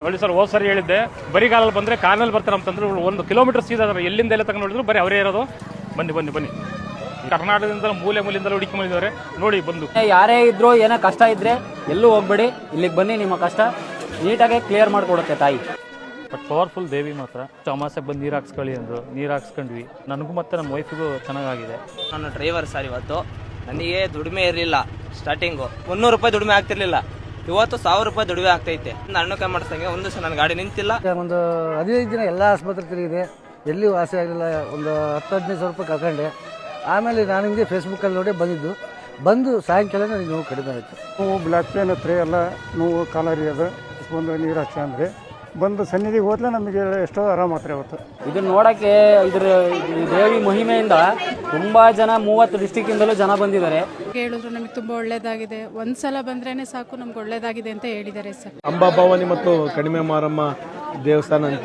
ನೋಡಿ ಸರ್, ಹೋದ್ ಸರಿ ಹೇಳಿದ್ದೆ ಬರಿಗಾಲಲ್ಲಿ ಬಂದರೆ ಕಾರಲ್ಲಿ ಬರ್ತಾರೆ ಅಂತಂದ್ರೆ 1 ಕಿಲೋಮೀಟರ್ ಸೀದಾ ಎಲ್ಲಿಂದ ಎಲ್ಲ ತಗೊಂಡು ನೋಡಿದ್ರು ಬರೀ ಅವರೇ ಇರೋದು. ಬನ್ನಿ ಬನ್ನಿ ಬನ್ನಿ, ಕರ್ನಾಟಕದಿಂದ ಮೂಲೆಯಿಂದ ಹುಡುಕಿಕೊಂಡಿದ್ದಾರೆ ನೋಡಿ ಬಂದು. ಯಾರೇ ಇದ್ರು ಏನೋ ಕಷ್ಟ ಇದ್ರೆ ಎಲ್ಲೂ ಹೋಗ್ಬೇಡಿ, ಇಲ್ಲಿಗೆ ಬನ್ನಿ, ನಿಮ್ಮ ಕಷ್ಟ ನೀಟಾಗಿ ಕ್ಲಿಯರ್ ಮಾಡಿಕೊಡುತ್ತೆ ತಾಯಿ. ಬಟ್ ಪವರ್ಫುಲ್ ದೇವಿ ಮಾತ್ರ. ಅಮಾಸೆಗೆ ಬಂದು ನೀರು ಹಾಕ್ಸ್ಕೊಳ್ಳಿ ಅಂದರು, ನೀರು ಹಾಕ್ಸ್ಕೊಂಡ್ವಿ. ನನಗೂ ಮತ್ತು ನಮ್ಮ ವೈಫಿಗೂ ಚೆನ್ನಾಗಿದೆ. ನಾನು ಡ್ರೈವರ್ ಸರ್. ಇವತ್ತು ನನಗೆ ದುಡಿಮೆ ಇರಲಿಲ್ಲ. ಸ್ಟಾರ್ಟಿಂಗು 300 ರೂಪಾಯಿ ದುಡಿಮೆ ಆಗ್ತಿರ್ಲಿಲ್ಲ. ಇವತ್ತು 1000 ರೂಪಾಯಿ ದುಡಿಮೆ ಆಗ್ತೈತೆ. ಅಣ್ಣಕ್ಕೆ ಮಾಡಿಸ್ದಂಗೆ ಒಂದು ದಿವಸ ನನ್ನ ಗಾಡಿ ನಿಂತಿಲ್ಲ. ಒಂದು 15 ದಿನ ಎಲ್ಲ ಆಸ್ಪತ್ರೆ ತಿರುಗಿದೆ, ಎಲ್ಲಿ ವಾಸಿ ಆಗಲಿಲ್ಲ. ಒಂದು 10-15 ಸಾವಿರ ರೂಪಾಯಿ ಕಳ್ಕೊಂಡೆ. ಆಮೇಲೆ ನಾನು ನಿಮಗೆ ಫೇಸ್ಬುಕ್ಕಲ್ಲಿ ನೋಡಿ ಬಂದು ಸಾಯಂಕಾಲ ನನಗೆ ನೋವು ಕಡಿಮೆ ಆಯಿತು. ನೋವು ಬ್ಲ್ಯಾಕ್ ಪೇನ್ ಹತ್ರ ಎಲ್ಲ ನೋವು ಕಾಲರಿಯೋದು ಬಂದು ನೀರು ಹಚ್ಚ ಅಂದರೆ ಬಂದು ಸನ್ನಿಧಿಗೆ ಹೋದ್ಲೆ ನಮಗೆ ಎಷ್ಟೋ ಆರಾಮ ಹತ್ರ ಇವತ್ತು. ಇದನ್ನ ನೋಡೋಕ್ಕೆ ಇದ್ರ ದೇವಿ ಮಹಿಮೆಯಿಂದ ತುಂಬಾ ಜನ 30 ಡಿಸ್ಟಿಕ್ಕಿಂದಲೂ ಜನ ಬಂದಿದ್ದಾರೆ. ಹೇಳಿದ್ರು ನಮಗೆ ತುಂಬ ಒಳ್ಳೇದಾಗಿದೆ, ಒಂದ್ಸಲ ಬಂದ್ರೇನೆ ಸಾಕು ನಮ್ಗೆ ಒಳ್ಳೇದಾಗಿದೆ ಅಂತ ಹೇಳಿದ್ದಾರೆ ಸರ್. ಅಂಬಾಭವಾನಿ ಮತ್ತು ಕಡಿಮೆ ಮಾರಮ್ಮ ದೇವಸ್ಥಾನ ಅಂತ